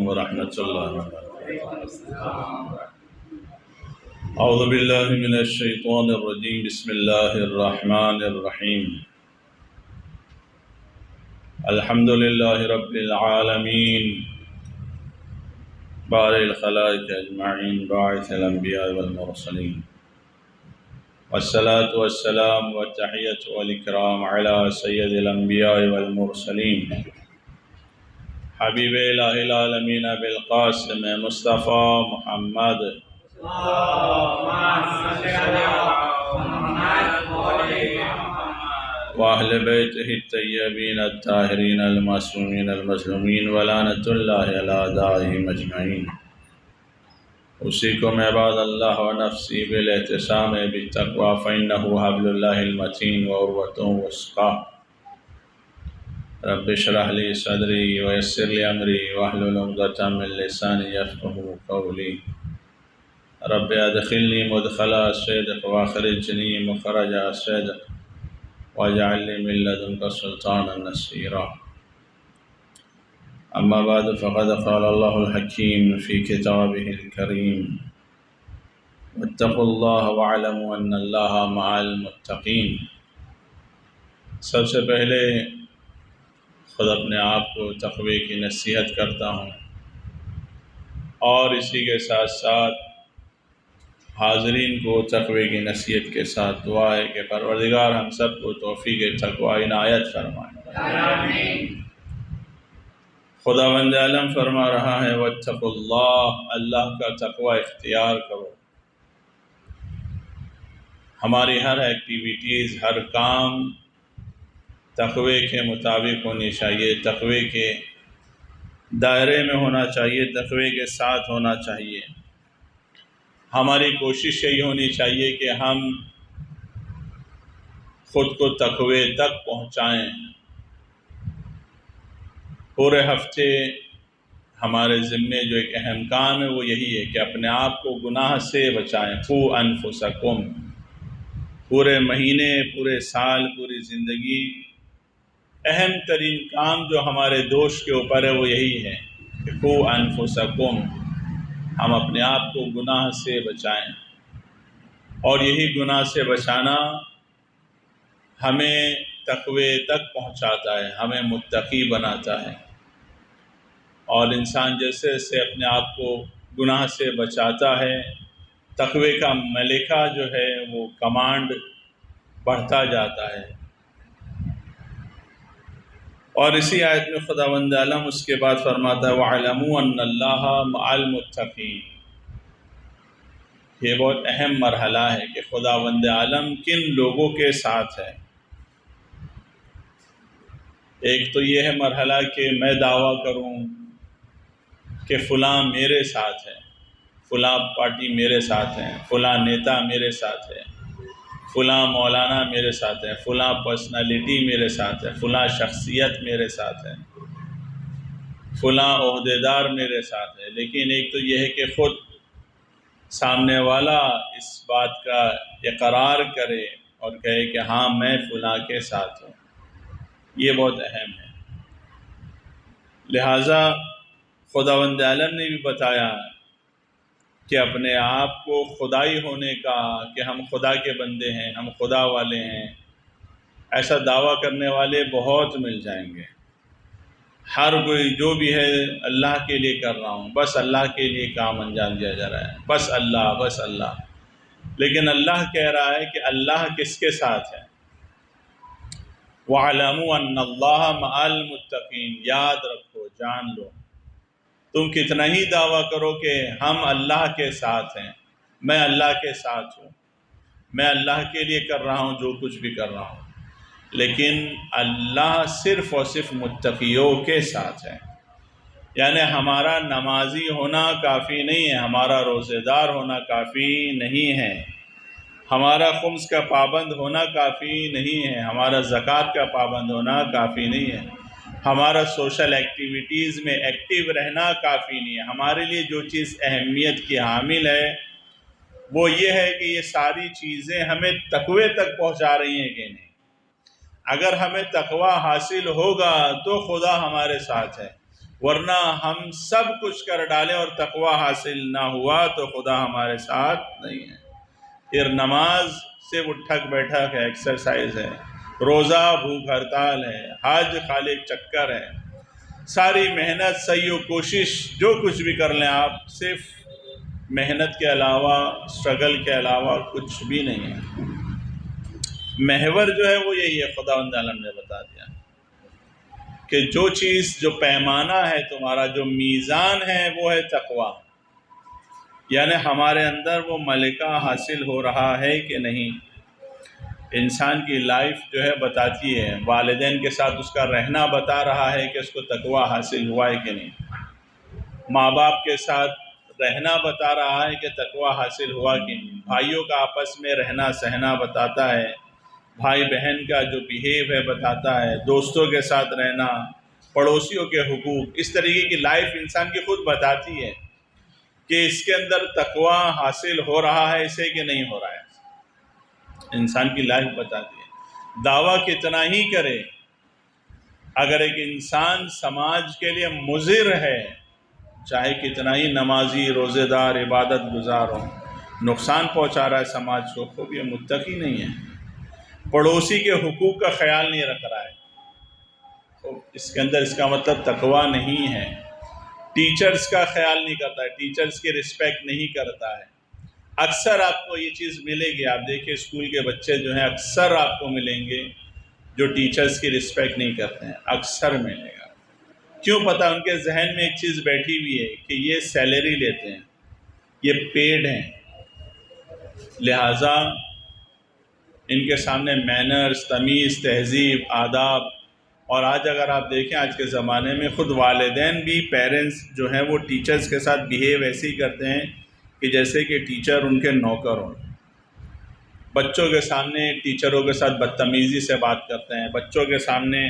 ورحمۃ اللہ وبرکاتہ۔ اعوذ باللہ من الشیطان الرجیم، بسم اللہ الرحمن الرحیم۔ الحمد للہ رب العالمین، بارئ الخلائق اجمعین، باعث الانبیاء والمرسلین، والصلاة والسلام والتحیۃ والاکرام علی سید الانبیاء والمرسلین، حبیب الہ العالمین بالقاسم مصطفیٰ محمد وأہل بیتہ الطیبین الطاہرین المعصومین المظلومین ولعنۃ اللہ علی اعدائہم اجمعین۔ اوصیکم عباد اللہ ونفسی بالاعتصام بالتقوی فإنہ حبل اللہ المتین وعروۃ وثقی۔ رب اشرح لی صدری ویسر لی امری واحلل عقدۃ من لسانی یفقہوا قولی۔ رب ادخلنی مدخل صدق واخرجنی مخرج صدق واجعل لی من لدنک سلطانا نصیرا۔ اما بعد فقد قال اللہ الحکیم فی کتابہ الکریم، واتقوا اللہ واعلموا ان اللہ مع المتقین۔ سب سے پہلے خود اپنے آپ کو تقوی کی نصیحت کرتا ہوں، اور اسی کے ساتھ ساتھ حاضرین کو تقوی کی نصیحت کے ساتھ دعا ہے کہ پروردگار ہم سب کو توفیق تقوی عنایت فرمائے۔ آمین۔ خداوند عالم فرما رہا ہے واتقوا اللہ، اللہ کا تقوی اختیار کرو۔ ہماری ہر ایکٹیویٹیز، ہر کام تقوی کے مطابق ہونی چاہیے، تقوی کے دائرے میں ہونا چاہیے، تقوی کے ساتھ ہونا چاہیے۔ ہماری کوشش یہی ہونی چاہیے کہ ہم خود کو تقوی تک پہنچائیں۔ پورے ہفتے ہمارے ذمے جو ایک اہم کام ہے وہ یہی ہے کہ اپنے آپ کو گناہ سے بچائیں۔ قوا انفسکم۔ پورے مہینے، پورے سال، پوری زندگی اہم ترین کام جو ہمارے دوست کے اوپر ہے وہ یہی ہے کہ قوا انفسکم، ہم اپنے آپ کو گناہ سے بچائیں۔ اور یہی گناہ سے بچانا ہمیں تقوی تک پہنچاتا ہے، ہمیں متقی بناتا ہے۔ اور انسان جیسے جیسے اپنے آپ کو گناہ سے بچاتا ہے، تقوی کا ملکہ جو ہے وہ کمانڈ بڑھتا جاتا ہے۔ اور اسی آیت میں خداوند عالم اس کے بعد فرماتا ہے وَاعْلَمُوا أَنَّ اللَّهَ مَعَ الْمُتَّقِينَ۔ یہ بہت اہم مرحلہ ہے کہ خداوند عالم کن لوگوں کے ساتھ ہے۔ ایک تو یہ ہے مرحلہ کہ میں دعویٰ کروں کہ فلاں میرے ساتھ ہے، فلاں پارٹی میرے ساتھ ہے، فلاں نیتا میرے ساتھ ہے، فلاں مولانا میرے ساتھ ہے، فلاں پرسنالٹی میرے ساتھ ہے، فلاں شخصیت میرے ساتھ ہے، فلاں عہدیدار میرے ساتھ ہے۔ لیکن ایک تو یہ ہے کہ خود سامنے والا اس بات کا اقرار کرے اور کہے کہ ہاں میں فلاں کے ساتھ ہوں، یہ بہت اہم ہے۔ لہٰذا خداوند عالم نے بھی بتایا کہ اپنے آپ کو خدائی ہونے کا، کہ ہم خدا کے بندے ہیں، ہم خدا والے ہیں، ایسا دعویٰ کرنے والے بہت مل جائیں گے۔ ہر کوئی جو بھی ہے اللہ کے لیے کر رہا ہوں، بس اللہ کے لیے کام انجام دیا جا رہا ہے، بس اللہ، بس اللہ۔ لیکن اللہ کہہ رہا ہے کہ اللہ کس کے ساتھ ہے؟ وَاعْلَمُوا أَنَّ اللَّهَ مَعَ الْمُتَّقِينَ۔ یاد رکھو، جان لو، تم کتنا ہی دعویٰ کرو کہ ہم اللہ کے ساتھ ہیں، میں اللہ کے ساتھ ہوں، میں اللہ کے لیے کر رہا ہوں جو کچھ بھی کر رہا ہوں، لیکن اللہ صرف اور صرف متقیوں کے ساتھ ہے۔ یعنی ہمارا نمازی ہونا کافی نہیں ہے، ہمارا روزہ دار ہونا کافی نہیں ہے، ہمارا خمس کا پابند ہونا کافی نہیں ہے، ہمارا زکوٰۃ کا پابند ہونا کافی نہیں ہے، ہمارا سوشل ایکٹیویٹیز میں ایکٹیو رہنا کافی نہیں ہے۔ ہمارے لیے جو چیز اہمیت کی حامل ہے وہ یہ ہے کہ یہ ساری چیزیں ہمیں تقوی تک پہنچا رہی ہیں کہ نہیں۔ اگر ہمیں تقوی حاصل ہوگا تو خدا ہمارے ساتھ ہے، ورنہ ہم سب کچھ کر ڈالیں اور تقوی حاصل نہ ہوا تو خدا ہمارے ساتھ نہیں ہے۔ پھر نماز سے اٹھک بیٹھک ہے، ایکسرسائز ہے، روزہ بھوک ہڑتال ہے، حج خالی چکر ہے، ساری محنت سعی و کوشش جو کچھ بھی کر لیں آپ، صرف محنت کے علاوہ، اسٹرگل کے علاوہ کچھ بھی نہیں ہے۔ محور جو ہے وہ یہی ہے، خداوند عالم نے بتا دیا کہ جو چیز، جو پیمانہ ہے تمہارا، جو میزان ہے وہ ہے تقوی، یعنی ہمارے اندر وہ ملکہ حاصل ہو رہا ہے کہ نہیں۔ انسان کی لائف جو ہے بتاتی ہے، والدین کے ساتھ اس کا رہنا بتا رہا ہے کہ اس کو تقوی حاصل ہوا ہے کہ نہیں، ماں باپ کے ساتھ رہنا بتا رہا ہے کہ تقوی حاصل ہوا کہ نہیں، بھائیوں کا آپس میں رہنا سہنا بتاتا ہے، بھائی بہن کا جو بیہیو ہے بتاتا ہے، دوستوں کے ساتھ رہنا، پڑوسیوں کے حقوق، اس طریقے کی لائف انسان کی خود بتاتی ہے کہ اس کے اندر تقوی حاصل ہو رہا ہے اسے کہ نہیں ہو رہا ہے۔ انسان کی لائف بتاتی ہے۔ دعویٰ کتنا ہی کرے، اگر ایک انسان سماج کے لیے مضر ہے، چاہے کتنا ہی نمازی، روزے دار، عبادت گزار ہو، نقصان پہنچا رہا ہے سماج کو، خوب یہ متقی نہیں ہے، پڑوسی کے حقوق کا خیال نہیں رکھ رہا ہے، تو اس کے اندر اس کا مطلب تقوی نہیں ہے۔ ٹیچرز کا خیال نہیں کرتا ہے، ٹیچرز کی رسپیکٹ نہیں کرتا ہے۔ اکثر آپ کو یہ چیز ملے گی، آپ دیکھیں اسکول کے بچے جو ہیں اکثر آپ کو ملیں گے جو ٹیچرز کی رسپیکٹ نہیں کرتے ہیں، اکثر ملے گا۔ کیوں؟ پتہ ان کے ذہن میں ایک چیز بیٹھی ہوئی ہے کہ یہ سیلری لیتے ہیں، یہ پیڈ ہیں، لہٰذا ان کے سامنے مینرز، تمیز، تہذیب، آداب۔ اور آج اگر آپ دیکھیں آج کے زمانے میں خود والدین بھی، پیرنٹس جو ہیں وہ ٹیچرز کے ساتھ بیہیو ایسے ہی کرتے ہیں کہ جیسے کہ ٹیچر ان کے نوکر ہوں۔ بچوں کے سامنے ٹیچروں کے ساتھ بدتمیزی سے بات کرتے ہیں، بچوں کے سامنے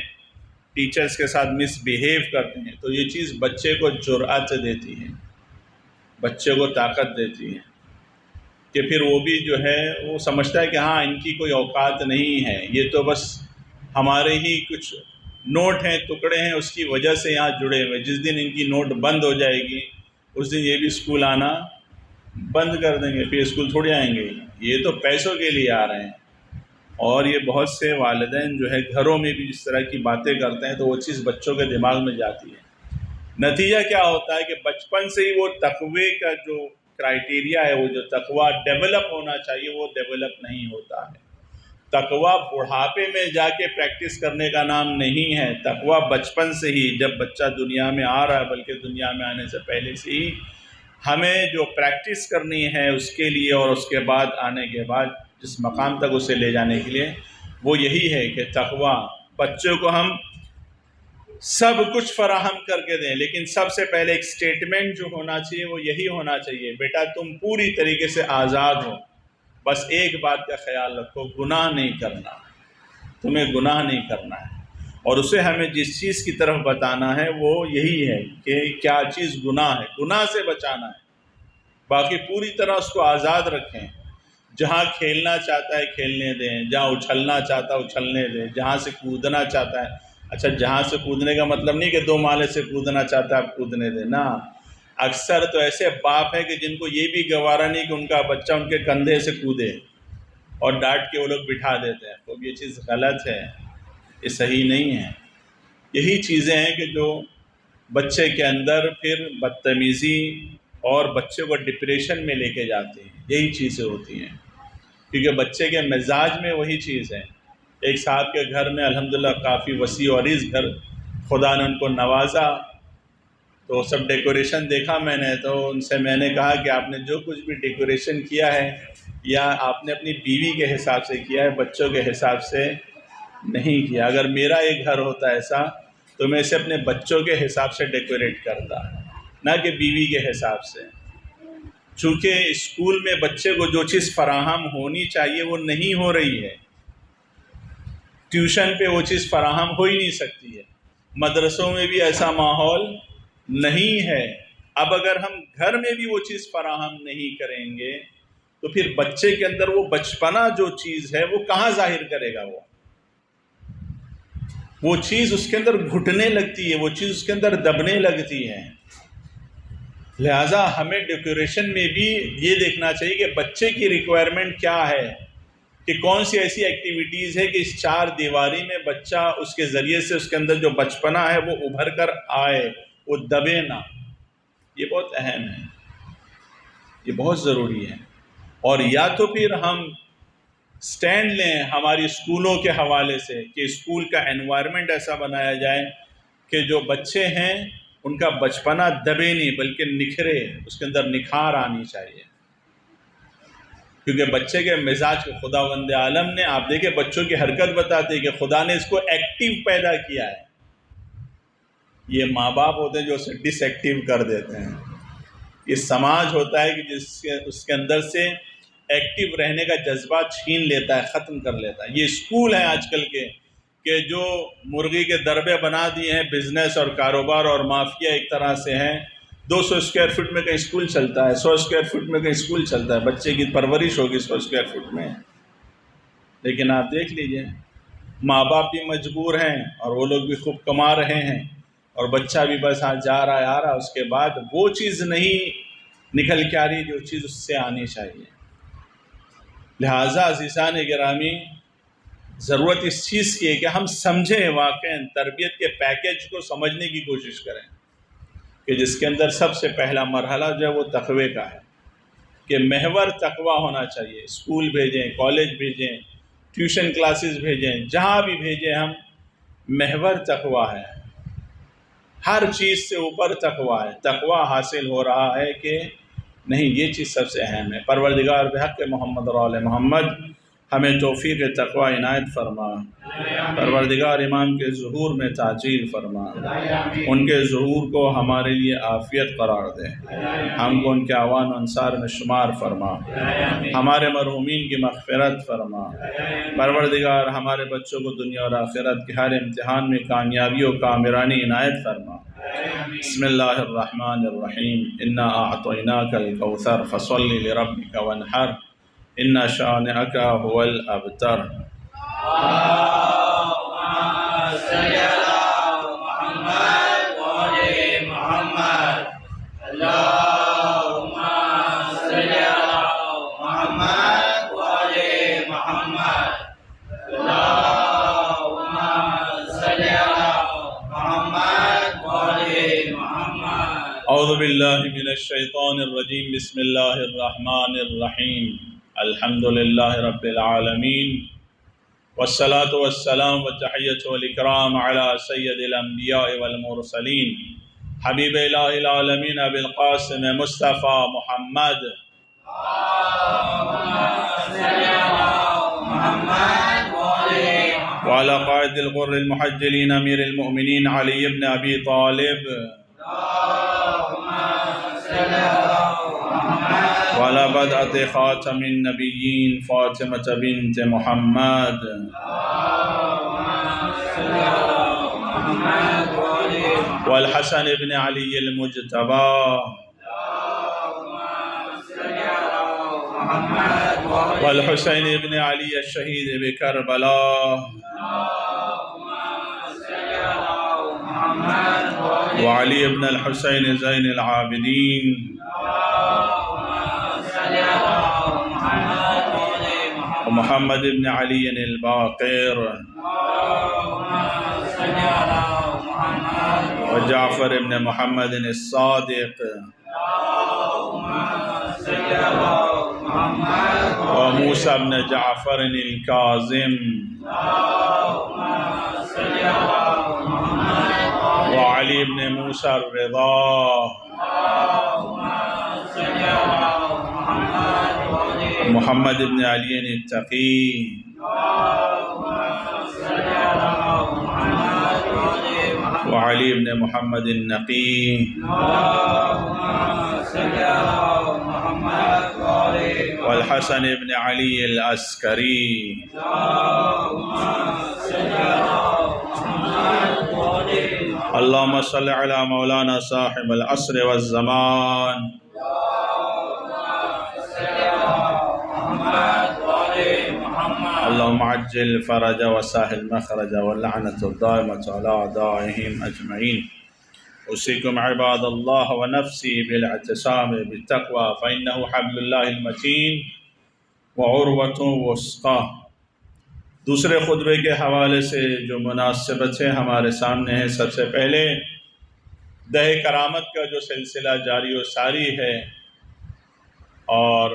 ٹیچرز کے ساتھ مس بیہیو کرتے ہیں، تو یہ چیز بچے کو جرأت دیتی ہے، بچے کو طاقت دیتی ہے کہ پھر وہ بھی جو ہے وہ سمجھتا ہے کہ ہاں ان کی کوئی اوقات نہیں ہے، یہ تو بس ہمارے ہی کچھ نوٹ ہیں، ٹکڑے ہیں، اس کی وجہ سے یہاں جڑے ہوئے، جس دن ان کی نوٹ بند ہو جائے گی اس دن یہ بھی اسکول آنا بند کر دیں گے، پھر اسکول تھوڑی آئیں گے، یہ تو پیسوں کے لیے آ رہے ہیں۔ اور یہ بہت سے والدین جو ہے گھروں میں بھی اس طرح کی باتیں کرتے ہیں تو وہ چیز بچوں کے دماغ میں جاتی ہے۔ نتیجہ کیا ہوتا ہے کہ بچپن سے ہی وہ تقوی کا جو کرائیٹیریا ہے، وہ جو تقوی ڈیولپ ہونا چاہیے وہ ڈیولپ نہیں ہوتا ہے۔ تقوی بڑھاپے میں جا کے پریکٹس کرنے کا نام نہیں ہے، تقوی بچپن سے ہی، جب بچہ دنیا میں آ رہا ہے، بلکہ دنیا میں آنے سے پہلے سے ہی ہمیں جو پریکٹس کرنی ہے اس کے لیے، اور اس کے بعد آنے کے بعد جس مقام تک اسے لے جانے کے لیے، وہ یہی ہے کہ تقوی بچوں کو ہم سب کچھ فراہم کر کے دیں، لیکن سب سے پہلے ایک سٹیٹمنٹ جو ہونا چاہیے وہ یہی ہونا چاہیے، بیٹا تم پوری طریقے سے آزاد ہو، بس ایک بات کا خیال رکھو، گناہ نہیں کرنا، تمہیں گناہ نہیں کرنا ہے۔ اور اسے ہمیں جس چیز کی طرف بتانا ہے وہ یہی ہے کہ کیا چیز گناہ ہے، گناہ سے بچانا ہے، باقی پوری طرح اس کو آزاد رکھیں۔ جہاں کھیلنا چاہتا ہے کھیلنے دیں، جہاں اچھلنا چاہتا ہے اچھلنے دیں، جہاں سے کودنا چاہتا ہے، اچھا جہاں سے کودنے کا مطلب نہیں کہ 2 مالے سے کودنا چاہتا ہے آپ کودنے دیں نا۔ اکثر تو ایسے باپ ہیں کہ جن کو یہ بھی گوارا نہیں کہ ان کا بچہ ان کے کندھے سے کودے، اور ڈانٹ کے وہ لوگ بٹھا دیتے ہیں، تو یہ چیز غلط ہے، یہ صحیح نہیں ہے۔ یہی چیزیں ہیں کہ جو بچے کے اندر پھر بدتمیزی اور بچے کو ڈپریشن میں لے کے جاتے ہیں، یہی چیزیں ہوتی ہیں، کیونکہ بچے کے مزاج میں وہی چیز ہے۔ ایک صاحب کے گھر میں الحمدللہ کافی وسیع و عریض گھر، خدا نے ان کو نوازا، تو سب ڈیکوریشن دیکھا میں نے، تو ان سے میں نے کہا کہ آپ نے جو کچھ بھی ڈیکوریشن کیا ہے یا آپ نے اپنی بیوی کے حساب سے کیا ہے، بچوں کے حساب سے نہیں کیا۔ اگر میرا ایک گھر ہوتا ایسا تو میں اسے اپنے بچوں کے حساب سے ڈیکوریٹ کرتا، نہ کہ بیوی کے حساب سے۔ چونکہ اسکول میں بچے کو جو چیز فراہم ہونی چاہیے وہ نہیں ہو رہی ہے، ٹیوشن پہ وہ چیز فراہم ہو ہی نہیں سکتی ہے، مدرسوں میں بھی ایسا ماحول نہیں ہے۔ اب اگر ہم گھر میں بھی وہ چیز فراہم نہیں کریں گے تو پھر بچے کے اندر وہ بچپنا جو چیز ہے وہ کہاں ظاہر کرے گا؟ وہ چیز اس کے اندر گھٹنے لگتی ہے، وہ چیز اس کے اندر دبنے لگتی ہے۔ لہٰذا ہمیں ڈیکوریشن میں بھی یہ دیکھنا چاہیے کہ بچے کی ریکوائرمنٹ کیا ہے، کہ کون سی ایسی ایکٹیویٹیز ہے کہ اس چار دیواری میں بچہ اس کے ذریعے سے اس کے اندر جو بچپنا ہے وہ ابھر کر آئے، وہ دبے نہ۔ یہ بہت اہم ہے، یہ بہت ضروری ہے۔ اور یا تو پھر ہم سٹینڈ لیں ہماری اسکولوں کے حوالے سے کہ اسکول کا انوائرمنٹ ایسا بنایا جائے کہ جو بچے ہیں ان کا بچپنا دبے نہیں بلکہ نکھرے، اس کے اندر نکھار آنی چاہیے، کیونکہ بچے کے مزاج کو خداوند عالم نے، آپ دیکھیں بچوں کی حرکت بتاتے ہیں کہ خدا نے اس کو ایکٹیو پیدا کیا ہے۔ یہ ماں باپ ہوتے ہیں جو اسے ڈس ایکٹیو کر دیتے ہیں۔ یہ سماج ہوتا ہے کہ اس کے اندر سے ایکٹیو رہنے کا جذبہ چھین لیتا ہے، ختم کر لیتا ہے۔ یہ اسکول ہیں آج کل کے کہ جو مرغی کے دربے بنا دیے ہیں، بزنس اور کاروبار اور مافیا ایک طرح سے ہیں۔ 200 اسکوائر فٹ میں کہیں اسکول چلتا ہے، 100 اسکوائر فٹ میں کہیں اسکول چلتا ہے، بچے کی پرورش ہوگی 100 اسکوائر فٹ میں۔ لیکن آپ دیکھ لیجئے ماں باپ بھی مجبور ہیں اور وہ لوگ بھی خوب کما رہے ہیں، اور بچہ بھی بس جا رہا ہے آ رہا، اس کے بعد وہ چیز نہیں نکل کے آ رہی جو چیز اس سے آنی چاہیے۔ لہٰذا عزیزان گرامی، ضرورت اس چیز کی ہے کہ ہم سمجھیں، واقعاً تربیت کے پیکیج کو سمجھنے کی کوشش کریں، کہ جس کے اندر سب سے پہلا مرحلہ جو ہے وہ تقوی کا ہے، کہ محور تقوی ہونا چاہیے۔ اسکول بھیجیں، کالج بھیجیں، ٹیوشن کلاسز بھیجیں، جہاں بھی بھیجیں ہم، محور تقوی ہے، ہر چیز سے اوپر تقوی ہے۔ تقوی حاصل ہو رہا ہے کہ نہیں، یہ چیز سب سے اہم ہے۔ پروردگار بحق محمد اور آل محمد ہمیں توفیق تقوی عنایت فرما، پروردگار امام کے ظہور میں تعجیل فرما، ان کے ظہور کو ہمارے لیے عافیت قرار دے، ہم کو ان کے اعوان و انصار میں شمار فرما، ہمارے مرحومین کی مغفرت فرما۔ پروردگار ہمارے بچوں کو دنیا اور آخرت کے ہر امتحان میں کامیابی و کامرانی عنایت فرما۔ بسم اللہ الرحمن الرحیم، انا اعطیناک الکوثر فصل لربک وانحر ان شانئک هو الابتر۔ اعوذ باللہ من الشیطان الرجیم، بسم اللہ الرحمن الرحیم، الحمد للہ رب العالمین، والصلاة والسلام والتحیۃ والاکرام علی سید الانبیاء والمرسلین، حبیب الہ العالمین ابی القاسم مصطفیٰ محمد وعلی قائد الغر المحجلین امیر المؤمنین علی بن ابی طالب وعلى بدعة خاتم النبيين فاطمة بنت محمد والحسن بن علي المجتبى والحسين بن علي الشهيد بكربلاء وعلي بن الحسين زين العابدين ومحمد بن علي الباقر وجعفر بن محمد الصادق وموسى بن جعفر الكاظم وعلي بن موسى الرضا محمد بن علي التقي وعلي بن محمد النقي والحسن بن علي العسكري اللهم صل على مولانا صاحب العصر والزمان اللهم عجل فرج وسهل مخرج واللعنة الدائمة على أعدائهم أجمعين. أوصيكم عباد الله ونفسي بالاعتصام بالتقوى فإنه حبل الله المتين وعروة وثقى. دوسرے خطبے کے حوالے سے جو مناسبتیں ہمارے سامنے ہیں، سب سے پہلے دہ کرامت کا جو سلسلہ جاری و ساری ہے، اور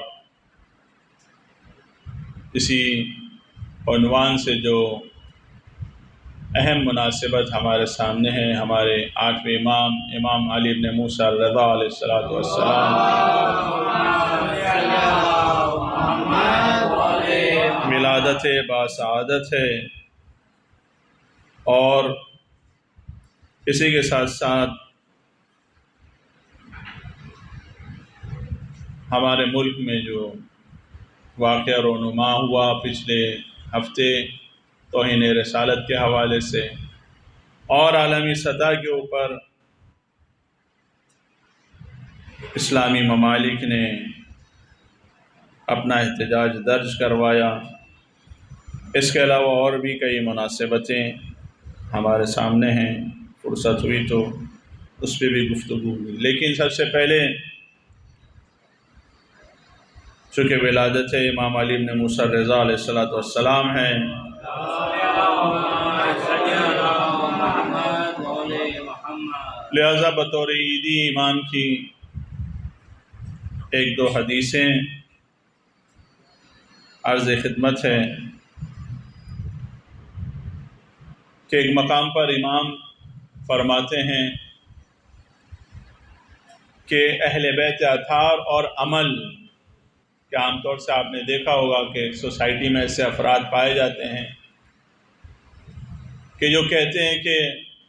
اسی عنوان سے جو اہم مناسبت ہمارے سامنے ہے، ہمارے 8ویں امام علی بن موسیٰ الرضا علیہ السلام ولادت باسعادت ہے، اور اسی کے ساتھ ساتھ ہمارے ملک میں جو واقعہ رونما ہوا پچھلے ہفتے توہین رسالت کے حوالے سے، اور عالمی سطح کے اوپر اسلامی ممالک نے اپنا احتجاج درج کروایا. اس کے علاوہ اور بھی کئی مناسبتیں ہمارے سامنے ہیں، فرصت ہوئی تو اس پہ بھی گفتگو ہوئی. لیکن سب سے پہلے چونکہ ولادت امام علی بن موسیٰ الرضا علیہ السلام ہے، لہذا بطور عیدی امام کی ایک دو حدیثیں عرض خدمت ہے کہ ایک مقام پر امام فرماتے ہیں کہ اہل بیت اطہار اور عمل، کہ عام طور سے آپ نے دیکھا ہوگا کہ سوسائٹی میں ایسے افراد پائے جاتے ہیں کہ جو کہتے ہیں کہ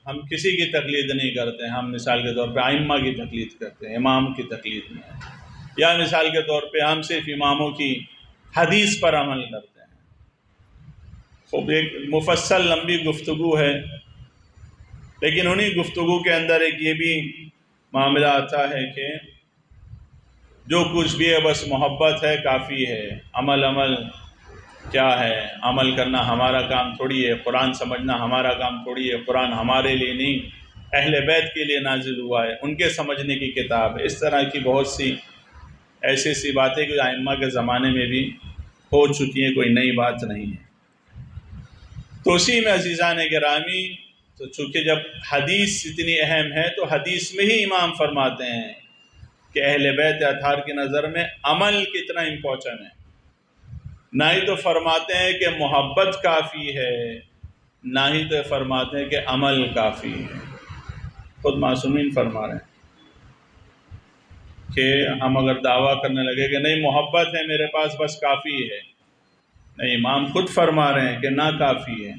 ہم کسی کی تقلید نہیں کرتے، ہم مثال کے طور پہ ائمہ کی تقلید کرتے ہیں، امام کی تقلید میں، یا مثال کے طور پہ ہم صرف اماموں کی حدیث پر عمل کرتے ہیں. خوب ایک مفصل لمبی گفتگو ہے، لیکن انہی گفتگو کے اندر ایک یہ بھی معاملہ آتا ہے کہ جو کچھ بھی ہے بس محبت ہے کافی ہے، عمل کیا ہے؟ عمل کرنا ہمارا کام تھوڑی ہے، قرآن سمجھنا ہمارا کام تھوڑی ہے، قرآن ہمارے لیے نہیں، اہل بیت کے لیے نازل ہوا ہے، ان کے سمجھنے کی کتاب ہے. اس طرح کی بہت سی ایسی باتیں کہ ائمہ کے زمانے میں بھی ہو چکی ہیں، کوئی نئی بات نہیں ہے. تو اسی میں عزیزان گرامی، تو چونکہ جب حدیث اتنی اہم ہے تو حدیث میں ہی امام فرماتے ہیں کہ اہل بیت اطہار کی نظر میں عمل کتنا امپورٹنٹ ہے. نہ ہی تو فرماتے ہیں کہ محبت کافی ہے، نہ ہی تو فرماتے ہیں کہ عمل کافی ہے. خود معصومین فرما رہے ہیں کہ ہم اگر دعویٰ کرنے لگے کہ نہیں محبت ہے میرے پاس بس کافی ہے، نہیں، امام خود فرما رہے ہیں کہ نہ کافی ہے.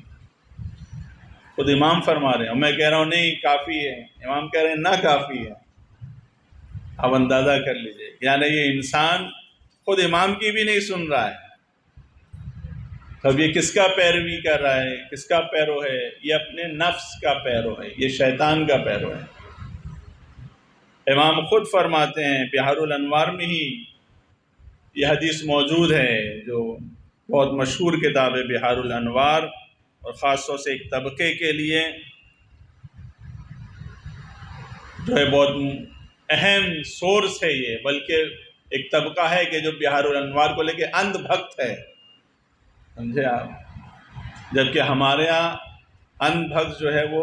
خود امام فرما رہے ہیں، اور میں کہہ رہا ہوں نہیں کافی ہے، امام کہہ رہے ہیں نہ کافی ہے. اب اندازہ کر لیجئے، یعنی یہ انسان خود امام کی بھی نہیں سن رہا ہے. اب یہ کس کا پیروی کر رہا ہے، کس کا پیرو ہے؟ یہ اپنے نفس کا پیرو ہے، یہ شیطان کا پیرو ہے. امام خود فرماتے ہیں، بحار الانوار میں ہی یہ حدیث موجود ہے، جو بہت مشہور کتاب ہے بحار الانوار، اور خاص طور سے ایک طبقے کے لیے جو ہے بہت اہم سورس ہے یہ، بلکہ ایک طبقہ ہے کہ جو بحار الانوار کو لے کے اندھ بھکت ہے، سمجھے آپ؟ جبکہ ہمارے ہاں اندھ بھکت جو ہے وہ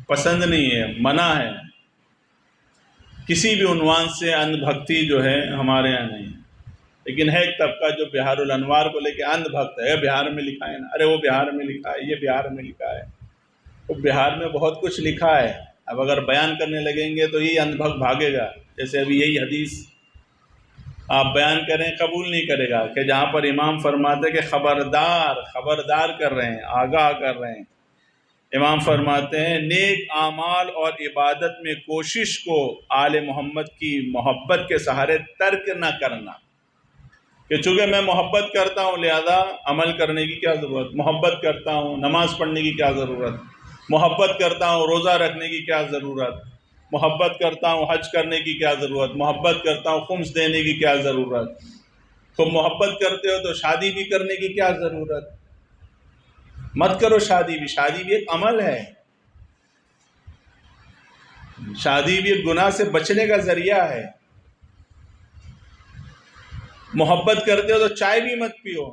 پسند نہیں ہے، منع ہے. کسی بھی عنوان سے اندھ بھکتی جو ہے ہمارے ہاں نہیں. لیکن ہے ایک طبقہ جو بحار الانوار کو لے کے اندھ بھکت ہے. بہار میں لکھا ہے نا، ارے وہ بہار میں لکھا ہے، یہ بہار میں لکھا ہے. وہ بہار میں بہت کچھ لکھا ہے، اب اگر بیان کرنے لگیں گے تو یہی اندھ بھکت بھاگے گا. جیسے ابھی یہی حدیث آپ بیان کریں قبول نہیں کرے گا کہ جہاں پر امام فرماتے کہ خبردار کر رہے ہیں، آگاہ کر رہے ہیں. امام فرماتے ہیں نیک اعمال اور عبادت میں کوشش کو آل محمد کی محبت کے سہارے ترک نہ کرنا، کہ چونکہ میں محبت کرتا ہوں لہذا عمل کرنے کی کیا ضرورت، محبت کرتا ہوں نماز پڑھنے کی کیا ضرورت، محبت کرتا ہوں روزہ رکھنے کی کیا ضرورت، محبت کرتا ہوں حج کرنے کی کیا ضرورت، محبت کرتا ہوں خمس دینے کی کیا ضرورت. خوب محبت کرتے ہو تو شادی بھی کرنے کی کیا ضرورت؟ مت کرو شادی بھی ایک عمل ہے، شادی بھی ایک گناہ سے بچنے کا ذریعہ ہے۔ محبت کرتے ہو تو چائے بھی مت پیو،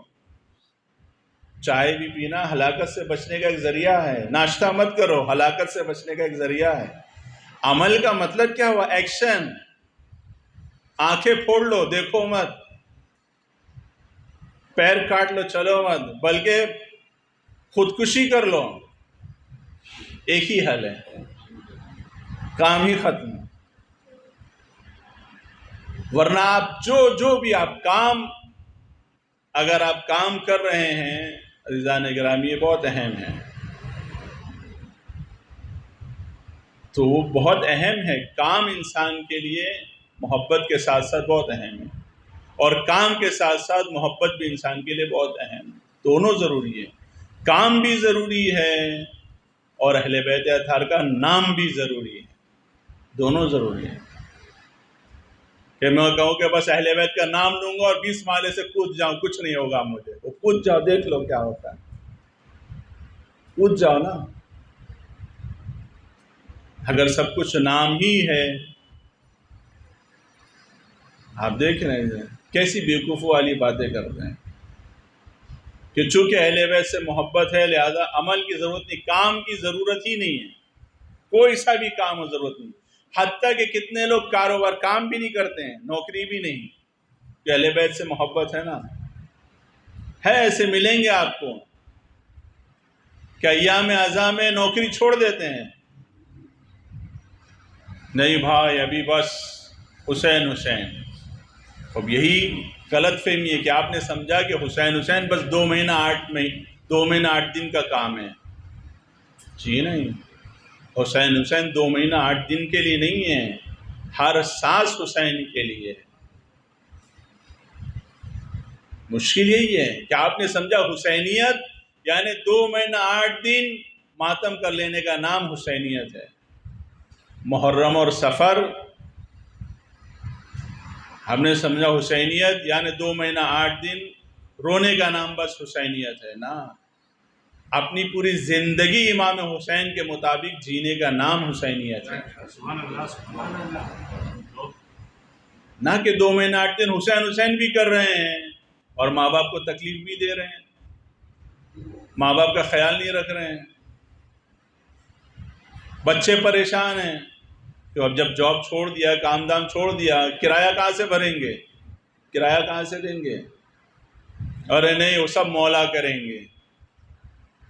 چائے بھی پینا ہلاکت سے بچنے کا ایک ذریعہ ہے۔ ناشتہ مت کرو، ہلاکت سے بچنے کا ایک ذریعہ ہے۔ عمل کا مطلب کیا ہوا؟ ایکشن۔ آنکھیں پھوڑ لو، دیکھو مت، پیر کاٹ لو، چلو مت، بلکہ خودکشی کر لو، ایک ہی حل ہے، کام ہی ختم۔ ورنہ آپ جو بھی آپ کام، اگر آپ کام کر رہے ہیں عزیزان گرامی، یہ بہت اہم ہے، تو وہ بہت اہم ہے۔ کام انسان کے لیے محبت کے ساتھ ساتھ بہت اہم ہے، اور کام کے ساتھ ساتھ محبت بھی انسان کے لیے بہت اہم ہے، دونوں ضروری ہے۔ کام بھی ضروری ہے اور اہل بیت اطہار کا نام بھی ضروری ہے، دونوں ضروری ہے۔ کہ میں کہوں کہ بس اہل بیت کا نام لوں گا اور 20 مالے سے کود جاؤں، کچھ نہیں ہوگا مجھے، وہ کود جاؤ، دیکھ لو کیا ہوتا ہے، کود جاؤ نا۔ اگر سب کچھ نام ہی ہے، آپ دیکھ رہے ہیں کیسی بیوقوفی والی باتیں کرتے ہیں کہ چونکہ اہل بیت سے محبت ہے لہذا عمل کی ضرورت نہیں، کام کی ضرورت ہی نہیں ہے، کوئی سا بھی کام ہو ضرورت نہیں۔ حتیٰ کہ کتنے لوگ کاروبار کام بھی نہیں کرتے ہیں، نوکری بھی نہیں، کہ اہل بیت سے محبت ہے نا، ہے ایسے ملیں گے آپ کو کہ ایام اعزاء میں نوکری چھوڑ دیتے ہیں، نہیں بھائی ابھی بس حسین۔ اب یہی غلط فہمی ہے کہ آپ نے سمجھا کہ حسین بس 2 مہینہ 8 دن کا کام ہے۔ جی نہیں، حسین 2 مہینہ 8 دن کے لیے نہیں ہے، ہر سانس حسین کے لیے ہے۔ مشکل یہی ہے کہ آپ نے سمجھا حسینیت یعنی 2 مہینہ 8 دن ماتم کر لینے کا نام حسینیت ہے۔ محرم اور سفر ہم نے سمجھا حسینیت یعنی 2 مہینہ 8 دن رونے کا نام بس حسینیت ہے نا، اپنی پوری زندگی امام حسین کے مطابق جینے کا نام حسینیت ہے، نہ کہ 2 مہینہ 8 دن حسین بھی کر رہے ہیں اور ماں باپ کو تکلیف بھی دے رہے ہیں، ماں باپ کا خیال نہیں رکھ رہے ہیں، بچے پریشان ہیں کہ اب جب جاب چھوڑ دیا، کام دام چھوڑ دیا، کرایہ کہاں سے بھریں گے، کرایہ کہاں سے دیں گے، ارے نہیں وہ سب مولا کریں گے۔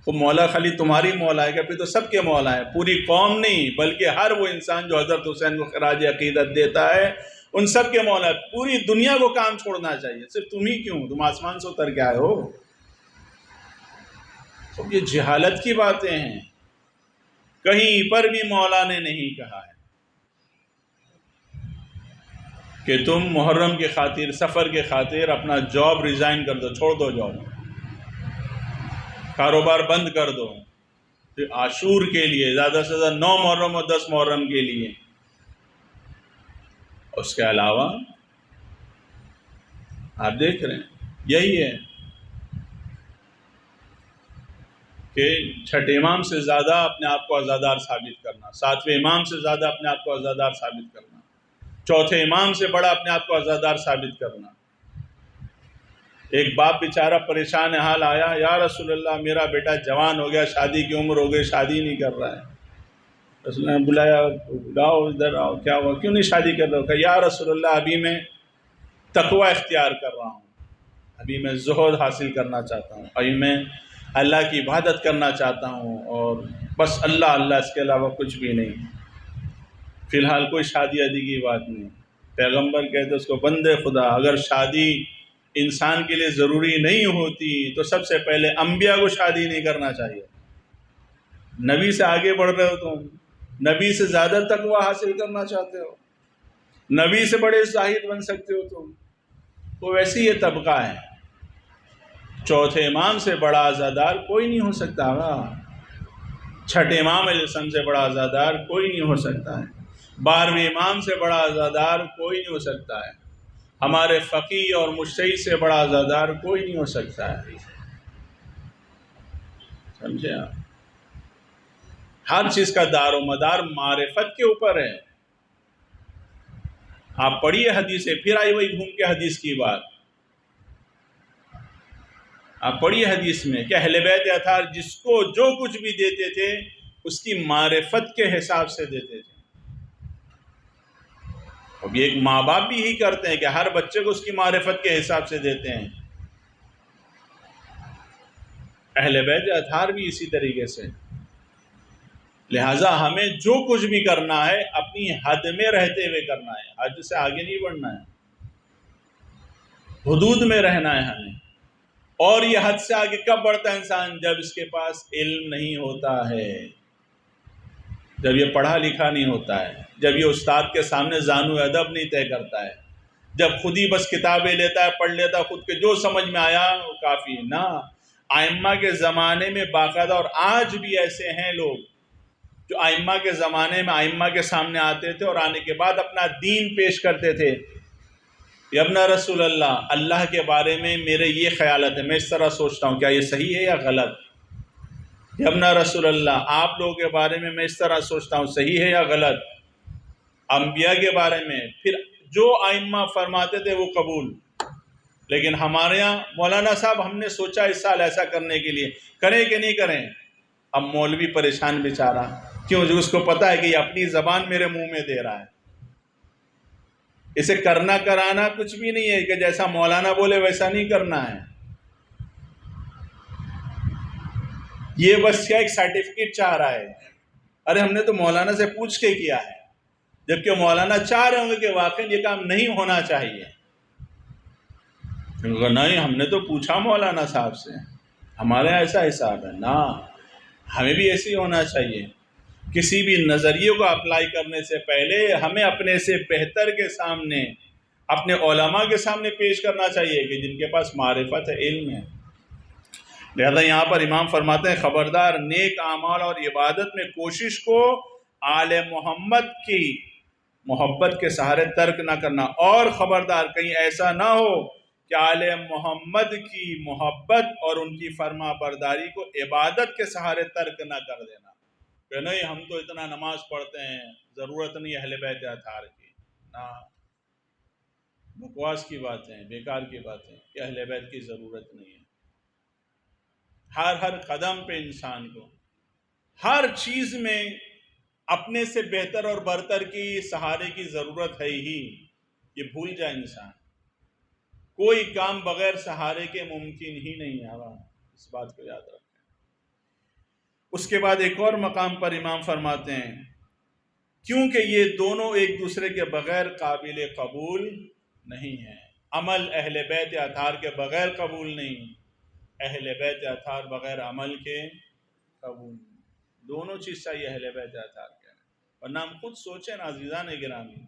وہ مولا خالی تمہاری مولا ہے کہ پھر تو سب کے مولا ہے، پوری قوم نہیں بلکہ ہر وہ انسان جو حضرت حسین کو خراج عقیدت دیتا ہے ان سب کے مولا ہے۔ پوری دنیا کو کام چھوڑنا چاہیے، صرف تم ہی کیوں، تم آسمان سے اتر کے آئے ہو۔ تو یہ جہالت کی باتیں ہیں، کہیں پر بھی مولا نے نہیں کہا ہے کہ تم محرم کے خاطر، سفر کے خاطر اپنا جاب ریزائن کر دو، چھوڑ دو جاب، کاروبار بند کر دو، پھر عاشور کے لیے زیادہ سے زیادہ 9 محرم اور 10 محرم کے لیے۔ اس کے علاوہ آپ دیکھ رہے ہیں یہی ہے کہ چھٹے امام سے زیادہ اپنے آپ کو عزادار ثابت کرنا، 7ویں امام سے زیادہ اپنے آپ کو عزادار ثابت کرنا، 4تھے امام سے بڑا اپنے آپ کو عزادار ثابت کرنا۔ ایک باپ بیچارہ پریشان حال آیا، یا رسول اللہ میرا بیٹا جوان ہو گیا، شادی کی عمر ہو گئی، شادی نہیں کر رہا ہے۔ رسول اللہ نے بلایا، لاؤ ادھر آؤ، کیا ہوا، کیوں نہیں شادی کر رہا ہو؟ کہ یا رسول اللہ ابھی میں تقوی اختیار کر رہا ہوں، ابھی میں زہد حاصل کرنا چاہتا ہوں، ابھی میں اللہ کی عبادت کرنا چاہتا ہوں، اور بس اللہ اس کے علاوہ کچھ بھی نہیں، فی الحال کوئی شادی آدی کی بات نہیں۔ پیغمبر کہتے اس کو بندے خدا، اگر شادی انسان کے لیے ضروری نہیں ہوتی تو سب سے پہلے انبیاء کو شادی نہیں کرنا چاہیے۔ نبی سے آگے بڑھ رہے ہو تم، نبی سے زیادہ تقوی حاصل کرنا چاہتے ہو، نبی سے بڑے زاہد بن سکتے ہو تم، تو ویسے یہ طبقہ ہے۔ 4تھے امام سے بڑا عزادار کوئی نہیں ہو سکتا گا، 6ٹھے امام علیہ السلام سے بڑا عزادار کوئی نہیں ہو سکتا ہے، 12ویں امام سے بڑا عزادار کوئی نہیں ہو سکتا ہے، ہمارے فقیہ اور مجتہد سے بڑا عزادار کوئی نہیں ہو سکتا ہے، سمجھے آپ؟ ہر چیز کا دار و مدار معرفت کے اوپر ہے۔ آپ پڑھیے حدیثیں، پھر آئی وہی گھوم کے حدیث کی بات۔ آپ پڑھیے حدیث میں کہ اہل بیت اطہار جس کو جو کچھ بھی دیتے تھے اس کی معرفت کے حساب سے دیتے تھے۔ اب ایک ماں باپ بھی یہی کرتے ہیں کہ ہر بچے کو اس کی معرفت کے حساب سے دیتے ہیں۔ اہل بیت اطہار بھی اسی طریقے سے۔ لہٰذا ہمیں جو کچھ بھی کرنا ہے اپنی حد میں رہتے ہوئے کرنا ہے، حد سے آگے نہیں بڑھنا ہے، حدود میں رہنا ہے ہمیں۔ اور یہ حد سے آگے کب بڑھتا ہے انسان؟ جب اس کے پاس علم نہیں ہوتا ہے، جب یہ پڑھا لکھا نہیں ہوتا ہے، جب یہ استاد کے سامنے زانو ادب نہیں طے کرتا ہے، جب خود ہی بس کتابیں لیتا ہے، پڑھ لیتا ہے، خود کے جو سمجھ میں آیا وہ کافی ہے نا۔ ائمہ کے زمانے میں باقاعدہ، اور آج بھی ایسے ہیں لوگ جو ائمہ کے زمانے میں ائمہ کے سامنے آتے تھے اور آنے کے بعد اپنا دین پیش کرتے تھے۔ یا ابن رسول اللہ، اللہ کے بارے میں میرے یہ خیالات ہے، میں اس طرح سوچتا ہوں، کیا یہ صحیح ہے یا غلط؟ یا ابن رسول اللہ، آپ لوگوں کے بارے میں اس طرح سوچتا ہوں، صحیح ہے یا غلط؟ انبیاء کے بارے میں پھر جو ائمہ فرماتے تھے وہ قبول۔ لیکن ہمارے یہاں مولانا صاحب ہم نے سوچا اس سال ایسا کرنے کے لیے، کریں کہ نہیں کریں؟ اب مولوی پریشان بیچارہ، کیوں؟ جو اس کو پتہ ہے کہ یہ اپنی زبان میرے منہ میں دے رہا ہے، اسے کرنا کرانا کچھ بھی نہیں ہے کہ جیسا مولانا بولے ویسا نہیں کرنا ہے، یہ بس کیا ایک سرٹیفکیٹ چاہ رہا ہے۔ ارے ہم نے تو مولانا سے پوچھ کے کیا ہے، جبکہ مولانا چاہ رہے ہوں گے کہ واقعی یہ کام نہیں ہونا چاہیے۔ نہیں، ہم نے تو پوچھا مولانا صاحب سے، ہمارے ایسا حساب ہے نا، ہمیں بھی ایسے ہی ہونا چاہیے۔ کسی بھی نظریے کو اپلائی کرنے سے پہلے ہمیں اپنے سے بہتر کے سامنے، اپنے علماء کے سامنے پیش کرنا چاہیے کہ جن کے پاس معرفت ہے، علم ہے۔ لہذا یہاں پر امام فرماتے ہیں خبردار نیک اعمال اور عبادت میں کوشش کو آل محمد کی محبت کے سہارے ترک نہ کرنا، اور خبردار کہیں ایسا نہ ہو کہ آل محمد کی محبت اور ان کی فرما برداری کو عبادت کے سہارے ترک نہ کر دینا کہ نہیں ہم تو اتنا نماز پڑھتے ہیں، ضرورت نہیں اہل بیت اطہار کی، نہ، بکواس کی باتیں، بیکار کی باتیں کہ اہل بیت کی ضرورت نہیں ہے۔ ہر قدم پہ انسان کو ہر چیز میں اپنے سے بہتر اور برتر کی سہارے کی ضرورت ہے ہی، یہ بھول جائے انسان۔ کوئی کام بغیر سہارے کے ممکن ہی نہیں ہے، اس بات کو یاد رکھیں۔ اس کے بعد ایک اور مقام پر امام فرماتے ہیں کیونکہ یہ دونوں ایک دوسرے کے بغیر قابل قبول نہیں ہیں۔ عمل اہل بیت اطہار کے بغیر قبول نہیں، اہل بیت اطہار بغیر عمل کے قبول نہیں۔ دونوں چیز چاہیے اہل بیت اطہار کے، ورنہ ہم خود سوچیں نا عزیزان گرامی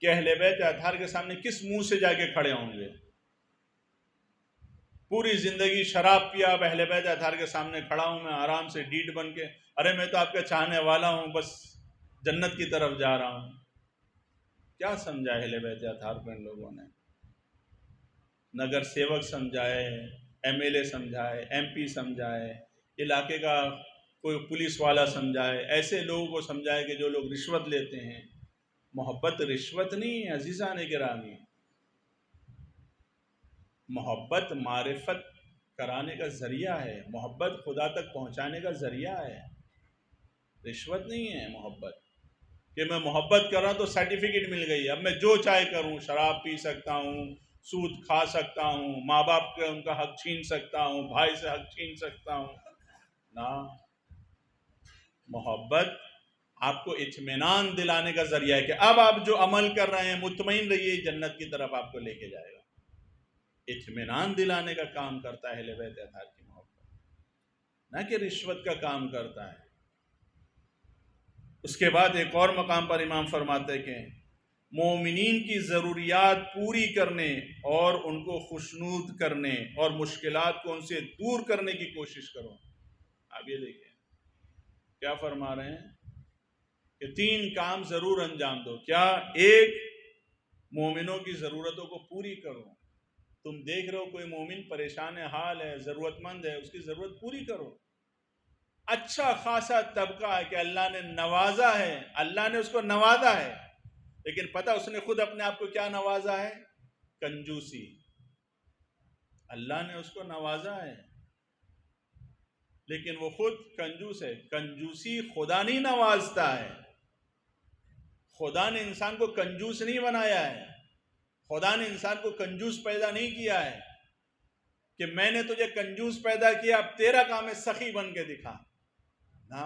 کہ اہل بیت اطہار کے سامنے کس منہ سے جا کے کھڑے ہوں گے؟ پوری زندگی شراب پیا، اب اہل بیت اطہار کے سامنے کھڑا ہوں میں آرام سے ڈیڈ بن کے، ارے میں تو آپ کا چاہنے والا ہوں، بس جنت کی طرف جا رہا ہوں۔ کیا سمجھا اہل بیت اطہار کو ان لوگوں نے؟ نگر سیوک سمجھائے، ایم ایل اے سمجھائے، ایم پی سمجھائے، علاقے کا کوئی پولیس والا سمجھائے، ایسے لوگوں کو سمجھائے کہ جو لوگ رشوت لیتے ہیں۔ محبت رشوت نہیں ہے عزیزان گرامی، محبت معرفت کرانے کا ذریعہ ہے، محبت خدا تک پہنچانے کا ذریعہ ہے، رشوت نہیں ہے محبت کہ میں محبت کر رہا ہوں تو سرٹیفکیٹ مل گئی، اب میں جو چاہے کروں، شراب پی سکتا ہوں، سود کھا سکتا ہوں، ماں باپ کا ان کا حق چھین سکتا ہوں، بھائی سے حق چھین سکتا ہوں نا۔ محبت آپ کو اطمینان دلانے کا ذریعہ ہے کہ اب آپ جو عمل کر رہے ہیں مطمئن رہیے، جنت کی طرف آپ کو لے کے جائے گا۔ اطمینان دلانے کا کام کرتا ہے اہل بیت اطہار کی محبت، نہ کہ رشوت کا کام کرتا ہے۔ اس کے بعد ایک اور مقام پر امام فرماتے ہیں کہ مومنین کی ضروریات پوری کرنے اور ان کو خوشنود کرنے اور مشکلات کو ان سے دور کرنے کی کوشش کرو۔ آپ یہ دیکھیں کیا فرما رہے ہیں کہ 3 کام ضرور انجام دو۔ کیا؟ ایک، مومنوں کی ضرورتوں کو پوری کرو. تم دیکھ رہے ہو کوئی مومن پریشان حال ہے، ضرورت مند ہے، اس کی ضرورت پوری کرو. اچھا خاصا طبقہ ہے کہ اللہ نے نوازا ہے، اللہ نے اس کو نوازا ہے، لیکن پتہ اس نے خود اپنے آپ کو کیا نوازا ہے؟ کنجوسی. اللہ نے اس کو نوازا ہے لیکن وہ خود کنجوس ہے. کنجوسی خدا نہیں نوازتا ہے. خدا نے انسان کو کنجوس نہیں بنایا ہے. خدا نے انسان کو کنجوس پیدا نہیں کیا ہے کہ میں نے تجھے کنجوس پیدا کیا، اب تیرا کام ہے سخی بن کے دکھا. نہ،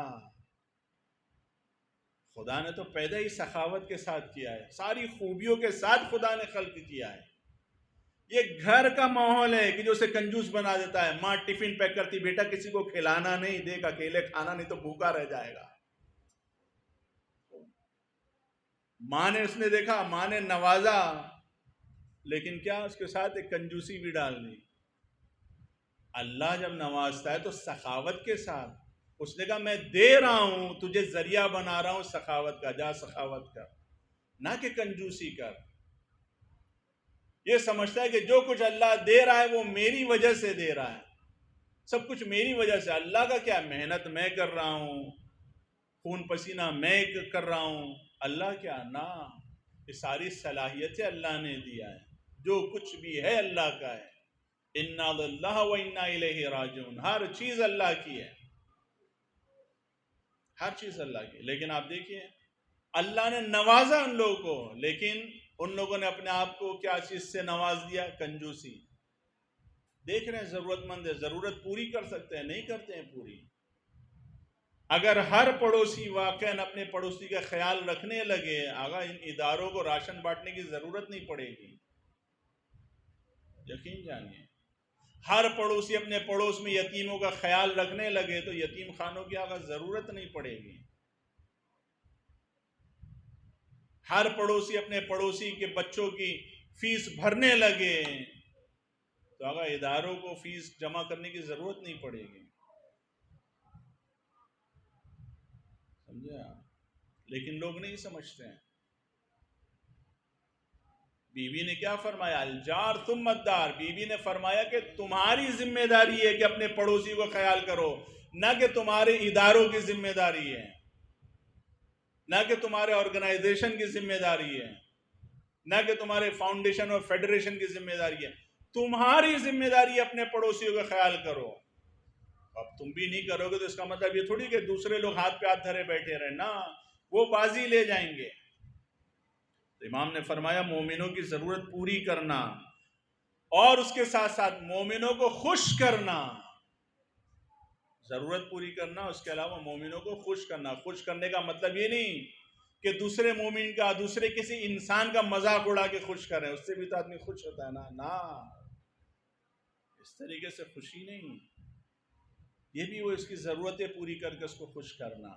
خدا نے تو پیدا ہی سخاوت کے ساتھ کیا ہے، ساری خوبیوں کے ساتھ خدا نے خلق کیا ہے. یہ گھر کا ماحول ہے کہ جو اسے کنجوس بنا دیتا ہے. ماں ٹفن پیک کرتی، بیٹا کسی کو کھلانا نہیں، دیکھ اکیلے کھانا نہیں تو بھوکا رہ جائے گا. ماں نے اس نے دیکھا، ماں نے نوازا، لیکن کیا اس کے ساتھ ایک کنجوسی بھی ڈال دی. اللہ جب نوازتا ہے تو سخاوت کے ساتھ. اس نے کہا میں دے رہا ہوں، تجھے ذریعہ بنا رہا ہوں سخاوت کا، جا سخاوت کر، نہ کہ کنجوسی کر. یہ سمجھتا ہے کہ جو کچھ اللہ دے رہا ہے وہ میری وجہ سے دے رہا ہے، سب کچھ میری وجہ سے. اللہ کا کیا؟ محنت میں کر رہا ہوں، خون پسینہ میں کر رہا ہوں. اللہ کیا؟ نہ، یہ ساری صلاحیتیں اللہ نے دیا ہے، جو کچھ بھی ہے اللہ کا ہے. انا للہ و انا الیہ راجعون. ہر چیز اللہ کی ہے، ہر چیز اللہ کی. لیکن آپ دیکھیے اللہ نے نوازا ان لوگوں کو، لیکن ان لوگوں نے اپنے آپ کو کیا چیز سے نواز دیا؟ کنجوسی. دیکھ رہے ہیں ضرورت مند ہے، ضرورت پوری کر سکتے ہیں، نہیں کرتے ہیں پوری. اگر ہر پڑوسی واقعاً اپنے پڑوسی کا خیال رکھنے لگے، آگا ان اداروں کو راشن بانٹنے کی ضرورت نہیں پڑے گی، یقین جانیے. ہر پڑوسی اپنے پڑوس میں یتیموں کا خیال رکھنے لگے تو یتیم خانوں کی آگا ضرورت نہیں پڑے گی. ہر پڑوسی اپنے پڑوسی کے بچوں کی فیس بھرنے لگے تو آگا اداروں کو فیس جمع کرنے کی ضرورت نہیں پڑے گی. سمجھے آپ؟ لیکن لوگ نہیں سمجھتے ہیں. بیوی نے کیا فرمایا؟ الجار ثم الدار. بیوی نے فرمایا کہ تمہاری ذمہ داری ہے کہ اپنے پڑوسی کو خیال کرو، نہ کہ تمہارے اداروں کی ذمہ داری ہے، نہ کہ تمہارے آرگنائزیشن کی ذمہ داری ہے، نہ کہ تمہارے فاؤنڈیشن اور فیڈریشن کی ذمہ داری ہے. تمہاری ذمہ داری اپنے پڑوسیوں کا خیال کرو. اب تم بھی نہیں کرو گے تو اس کا مطلب یہ تھوڑی کہ دوسرے لوگ ہاتھ پہ ہاتھ دھرے بیٹھے رہے، نہ، وہ بازی لے جائیں گے. تو امام نے فرمایا مومنوں کی ضرورت پوری کرنا اور اس کے ساتھ ساتھ مومنوں کو خوش کرنا. ضرورت پوری کرنا، اس کے علاوہ مومنوں کو خوش کرنا. خوش کرنے کا مطلب یہ نہیں کہ دوسرے مومن کا، دوسرے کسی انسان کا مذاق اڑا کے خوش کریں، اس سے بھی تو آدمی خوش ہوتا ہے نا. نہ، اس طریقے سے خوشی نہیں. یہ بھی وہ اس کی ضرورتیں پوری کر کے اس کو خوش کرنا.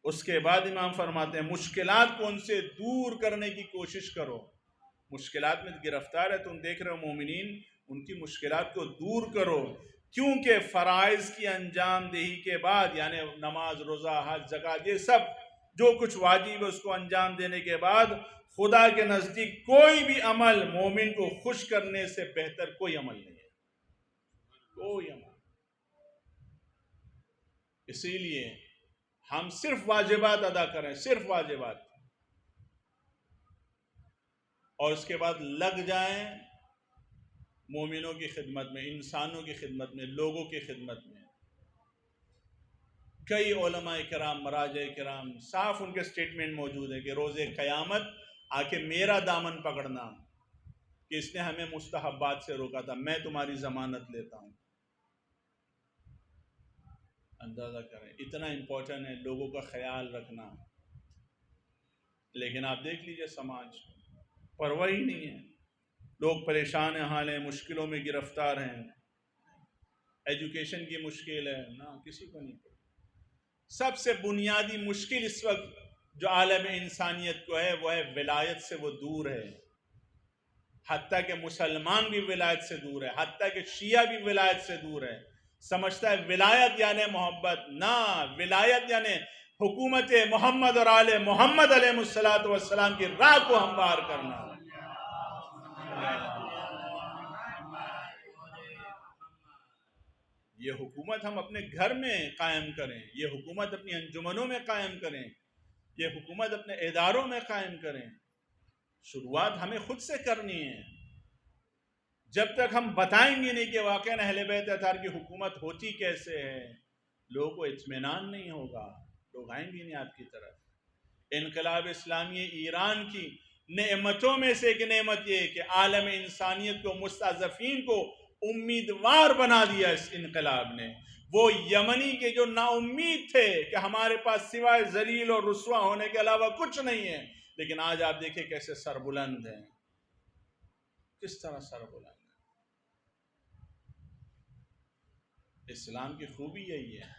اس کے بعد امام فرماتے ہیں مشکلات کو ان سے دور کرنے کی کوشش کرو. مشکلات میں گرفتار ہے، تم دیکھ رہے ہو مومنین، ان کی مشکلات کو دور کرو، کیونکہ فرائض کی انجام دہی کے بعد، یعنی نماز، روزہ، حج، زکوٰۃ، یہ سب جو کچھ واجب ہے اس کو انجام دینے کے بعد خدا کے نزدیک کوئی بھی عمل مومن کو خوش کرنے سے بہتر کوئی عمل نہیں ہے، کوئی عمل. اسی لیے ہم صرف واجبات ادا کریں، صرف واجبات، اور اس کے بعد لگ جائیں مومنوں کی خدمت میں، انسانوں کی خدمت میں، لوگوں کی خدمت میں. کئی علماء کرام، مراجع کرام، صاف ان کے سٹیٹمنٹ موجود ہے کہ روز قیامت آ کے میرا دامن پکڑنا کہ اس نے ہمیں مستحبات سے روکا تھا، میں تمہاری ضمانت لیتا ہوں. اندازہ کریں اتنا امپورٹنٹ ہے لوگوں کا خیال رکھنا. لیکن آپ دیکھ لیجئے سماج پرواہ ہی نہیں ہے، لوگ پریشان حال ہیں، مشکلوں میں گرفتار ہیں. ایجوکیشن کی مشکل ہے، نہ کسی کو نہیں پڑی. سب سے بنیادی مشکل اس وقت جو عالم انسانیت کو ہے وہ ہے ولایت سے وہ دور ہے. حتیٰ کہ مسلمان بھی ولایت سے دور ہے، حتیٰ کہ شیعہ بھی ولایت سے دور ہے. سمجھتا ہے ولایت یعنی محبت، نہ، ولایت یعنی حکومت محمد اور آل محمد علیہ الصلوۃ والسلام کی راہ کو ہموار کرنا. یہ حکومت ہم اپنے گھر میں قائم کریں، یہ حکومت اپنی انجمنوں میں قائم کریں، یہ حکومت اپنے اداروں میں قائم کریں۔ شروعات ہمیں خود سے کرنی ہے۔ جب تک ہم بتائیں گے نہیں کہ واقعاً اہل بیت اطہار کی حکومت ہوتی کیسے ہے، لوگوں کو اطمینان نہیں ہوگا، لوگ آئیں گے نہیں آپ کی طرف۔ انقلاب اسلامی ایران کی نعمتوں میں سے ایک نعمت یہ ہے کہ عالم انسانیت کو، مستضعفین کو امیدوار بنا دیا اس انقلاب نے۔ وہ یمنی کے جو نا امید تھے کہ ہمارے پاس سوائے ذلیل اور رسوا ہونے کے علاوہ کچھ نہیں ہے، لیکن آج آپ دیکھیں کیسے سربلند ہیں، کس طرح سربلند ہیں۔ اسلام کی خوبی یہی ہے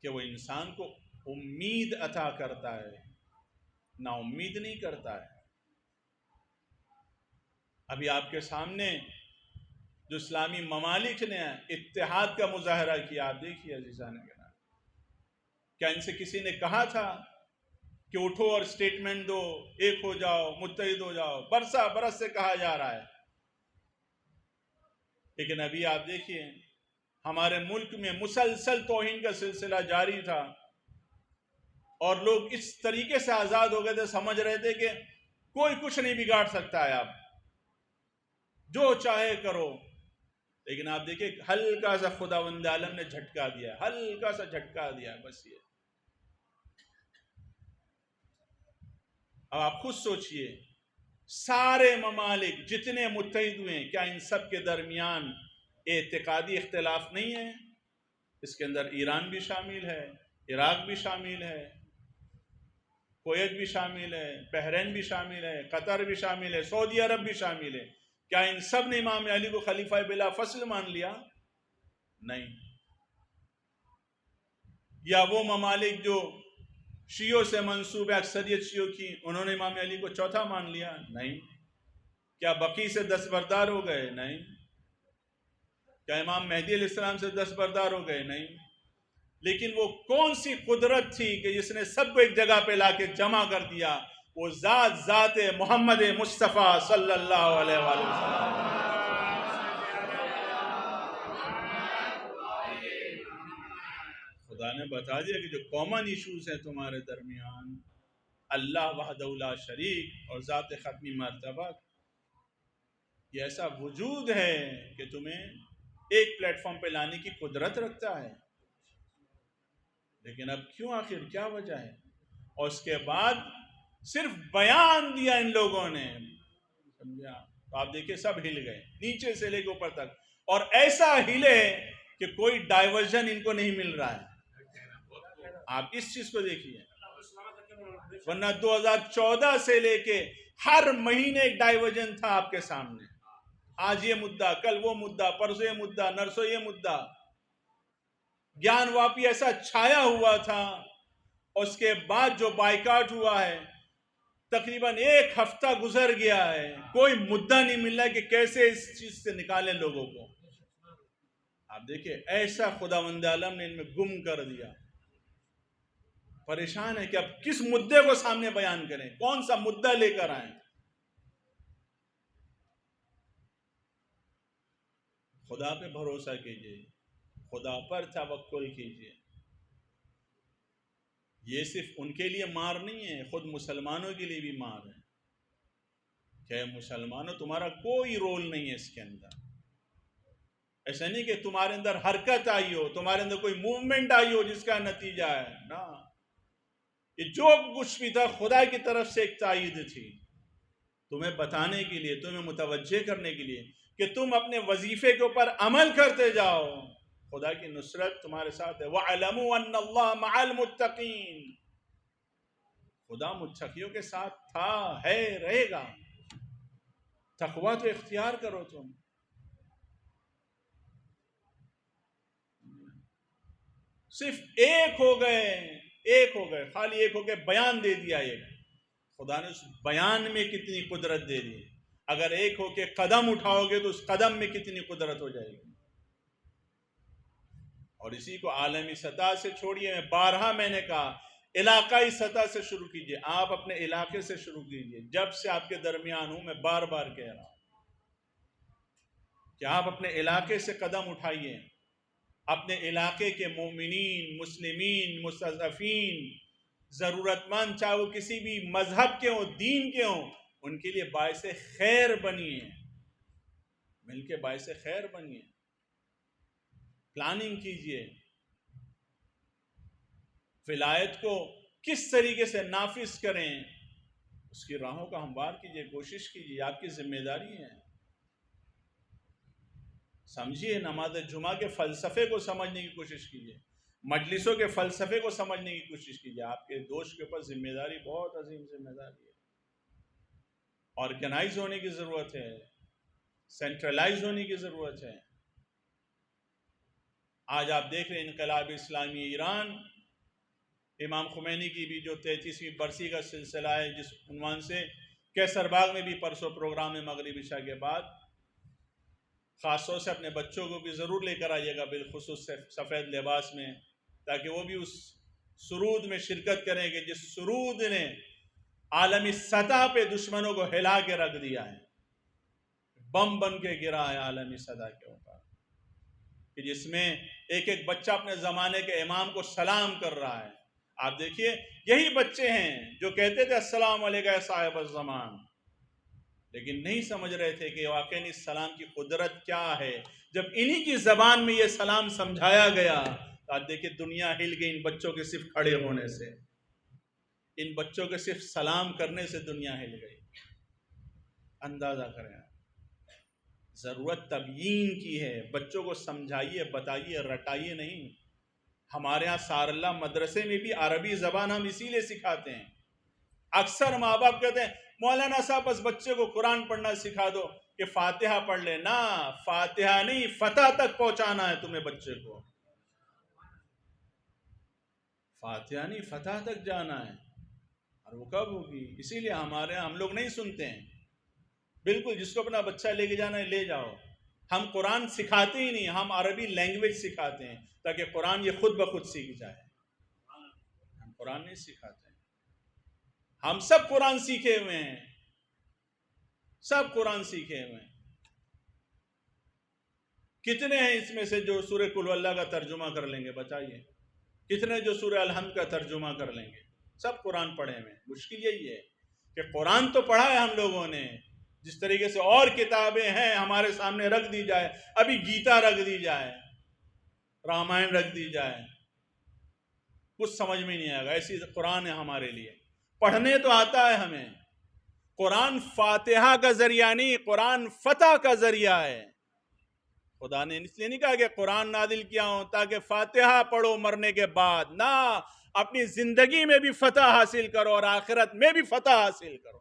کہ وہ انسان کو امید عطا کرتا ہے، نا امید نہیں کرتا ہے۔ ابھی آپ کے سامنے جو اسلامی ممالک نے اتحاد کا مظاہرہ کیا، آپ دیکھیے عزیزان گرامی، کیا ان سے کسی نے کہا تھا کہ اٹھو اور سٹیٹمنٹ دو، ایک ہو جاؤ، متحد ہو جاؤ؟ برس سے کہا جا رہا ہے، لیکن ابھی آپ دیکھیے ہمارے ملک میں مسلسل توہین کا سلسلہ جاری تھا، اور لوگ اس طریقے سے آزاد ہو گئے تھے، سمجھ رہے تھے کہ کوئی کچھ نہیں بگاڑ سکتا ہے، آپ جو چاہے کرو۔ لیکن آپ دیکھیں ہلکا سا خداوند عالم نے جھٹکا دیا، ہلکا سا جھٹکا دیا، بس یہ۔ اب آپ خود سوچئے، سارے ممالک جتنے متحد ہوئے ہیں، کیا ان سب کے درمیان اعتقادی اختلاف نہیں ہے؟ اس کے اندر ایران بھی شامل ہے، عراق بھی شامل ہے، کویت بھی شامل ہے، بحرین بھی شامل ہے، قطر بھی شامل ہے، سعودی عرب بھی شامل ہے۔ کیا ان سب نے امام علی کو خلیفہ بلا فصل مان لیا؟ نہیں۔ یا وہ ممالک جو شیعوں سے منسوب ہے، اکثریت شیعوں کی، انہوں نے امام علی کو چوتھا مان لیا؟ نہیں۔ کیا بقی سے دستبردار ہو گئے؟ نہیں۔ کیا امام مہدی علیہ السلام سے دستبردار ہو گئے؟ نہیں۔ لیکن وہ کون سی قدرت تھی کہ جس نے سب کو ایک جگہ پہ لا کے جمع کر دیا؟ وہ ذات محمد مصطفیٰ صلی اللہ علیہ وآلہ وسلم۔ خدا نے بتا دیا کہ جو کامن ایشوز ہیں تمہارے درمیان، اللہ وحدہ لا شریک اور ذات ختمی مرتبہ، یہ ایسا وجود ہے کہ تمہیں ایک پلیٹ فارم پہ لانے کی قدرت رکھتا ہے۔ لیکن اب کیوں، آخر کیا وجہ ہے؟ اور اس کے بعد صرف بیان دیا ان لوگوں نے، سمجھا؟ تو آپ دیکھیں سب ہل گئے، نیچے سے لے کے اوپر تک، اور ایسا ہلے کہ کوئی ڈائیورژن ان کو نہیں مل رہا ہے۔ آپ اس چیز کو دیکھیے، ورنہ 2014 سے لے کے ہر مہینے ایک ڈائیورژن تھا آپ کے سامنے۔ آج یہ مدعا، کل وہ مدعا، پرسوں یہ مدعا، نرسوں یہ مدعا، گیان واپی ایسا چھایا ہوا تھا۔ اس کے بعد جو بائیکاٹ ہوا ہے، تقریباً ایک ہفتہ گزر گیا ہے، کوئی مدعا نہیں مل رہا ہے کہ کیسے اس چیز سے نکالیں لوگوں کو۔ آپ دیکھیں ایسا خداوند عالم نے ان میں گم کر دیا۔ پریشان ہے کہ اب کس مدعے کو سامنے بیان کریں، کون سا مدعا لے کر آئیں۔ خدا پہ بھروسہ کیجئے، خدا پر توکل کیجئے۔ یہ صرف ان کے لیے مار نہیں ہے، خود مسلمانوں کے لیے بھی مار ہے کہ مسلمانوں تمہارا کوئی رول نہیں ہے اس کے اندر۔ ایسا نہیں کہ تمہارے اندر حرکت آئی ہو، تمہارے اندر کوئی موومنٹ آئی ہو جس کا نتیجہ ہے نا، یہ جو کچھ بھی تھا خدا کی طرف سے ایک تائید تھی، تمہیں بتانے کے لیے، تمہیں متوجہ کرنے کے لیے کہ تم اپنے وظیفے کے اوپر عمل کرتے جاؤ۔ خدا کی نصرت تمہارے ساتھ ہے۔ وَاعْلَمُوا أَنَّ اللَّهَ مَعَ الْمُتَّقِينَ، خدا متقیوں کے ساتھ تھا، ہے، رہے گا۔ تقویٰ تو اختیار کرو تم۔ صرف ایک ہو گئے، خالی ایک ہو گئے، بیان دے دیا ایک۔ خدا نے اس بیان میں کتنی قدرت دے دی۔ اگر ایک ہو کے قدم اٹھاؤ گے تو اس قدم میں کتنی قدرت ہو جائے گی۔ اور اسی کو عالمی سطح سے چھوڑیے، بارہا میں نے کہا علاقائی سطح سے شروع کیجئے، آپ اپنے علاقے سے شروع کیجئے. جب سے آپ کے درمیان ہوں میں بار بار کہہ رہا ہوں کہ آپ اپنے علاقے سے قدم اٹھائیے. اپنے علاقے کے مومنین، مسلمین، مستضعفین، ضرورت مند، چاہے وہ کسی بھی مذہب کے ہوں، دین کے ہوں، ان کے لیے باعث خیر بنیے. مل کے باعث خیر بنیے. پلاننگ کیجئے. ولایت کو کس طریقے سے نافذ کریں اس کی راہوں کا ہموار کیجئے، کوشش کیجئے. آپ کی ذمہ داری ہے. سمجھیے، نماز جمعہ کے فلسفے کو سمجھنے کی کوشش کیجئے، مجلسوں کے فلسفے کو سمجھنے کی کوشش کیجئے. آپ کے دوست کے اوپر ذمہ داری بہت عظیم ذمہ داری ہے. آرگنائز ہونے کی ضرورت ہے، سینٹرلائز ہونے کی ضرورت ہے. آج آپ دیکھ رہے ہیں انقلاب اسلامی ایران، امام خمینی کی بھی جو 33ویں برسی کا سلسلہ ہے، جس عنوان سے کیسر باغ میں بھی پرسوں پروگرام ہے مغرب عشاء کے بعد. خاص طور سے اپنے بچوں کو بھی ضرور لے کر آئیے گا، بالخصوص سفید لباس میں، تاکہ وہ بھی اس سرود میں شرکت کریں کہ جس سرود نے عالمی سطح پہ دشمنوں کو ہلا کے رکھ دیا ہے، بم بن کے گرا ہے عالمی سطح کے اوپر، کہ جس میں ایک ایک بچہ اپنے زمانے کے امام کو سلام کر رہا ہے. آپ دیکھیے، یہی بچے ہیں جو کہتے تھے السلام علیکم صاحب الزمان، لیکن نہیں سمجھ رہے تھے کہ واقعی اس سلام کی قدرت کیا ہے. جب انہی کی زبان میں یہ سلام سمجھایا گیا تو آپ دیکھیں دنیا ہل گئی ان بچوں کے صرف کھڑے ہونے سے، ان بچوں کے صرف سلام کرنے سے دنیا ہل گئی. اندازہ کریں، ضرورت تبیین کی ہے. بچوں کو سمجھائیے، بتائیے، رٹائیے نہیں. ہمارے ہاں سار اللہ مدرسے میں بھی عربی زبان ہم اسی لیے سکھاتے ہیں. اکثر ماں باپ کہتے ہیں مولانا صاحب بس بچے کو قرآن پڑھنا سکھا دو کہ فاتحہ پڑھ لے. نا، فاتحہ نہیں، فتح تک پہنچانا ہے تمہیں بچے کو. فاتحہ نہیں، فتح تک جانا ہے. اور وہ کب ہوگی؟ اسی لیے ہمارے ہم لوگ نہیں سنتے ہیں. بالکل، جس کو اپنا بچہ لے کے جانا ہے لے جاؤ. ہم قرآن سکھاتے ہی نہیں، ہم عربی لینگویج سکھاتے ہیں تاکہ قرآن یہ خود بخود سیکھ جائے. ہم قرآن نہیں سکھاتے ہیں. ہم سب قرآن سیکھے ہوئے ہیں، سب قرآن سیکھے ہوئے ہیں. کتنے ہیں اس میں سے جو سورہ قل اللہ کا ترجمہ کر لیں گے؟ بتائیے. کتنے جو سورہ الحمد کا ترجمہ کر لیں گے؟ سب قرآن پڑھے ہوئے ہیں. مشکل یہی ہے کہ قرآن تو پڑھا ہے ہم لوگوں نے، جس طریقے سے اور کتابیں ہیں ہمارے سامنے رکھ دی جائے، ابھی گیتا رکھ دی جائے، رامائن رکھ دی جائے، کچھ سمجھ میں نہیں آئے گا. ایسی قرآن ہے ہمارے لیے. پڑھنے تو آتا ہے ہمیں. قرآن فاتحہ کا ذریعہ نہیں، قرآن فتح کا ذریعہ ہے. خدا نے اس لیے نہیں کہا کہ قرآن نازل کیا ہوں تاکہ فاتحہ پڑھو مرنے کے بعد. نہ، اپنی زندگی میں بھی فتح حاصل کرو اور آخرت میں بھی فتح حاصل کرو.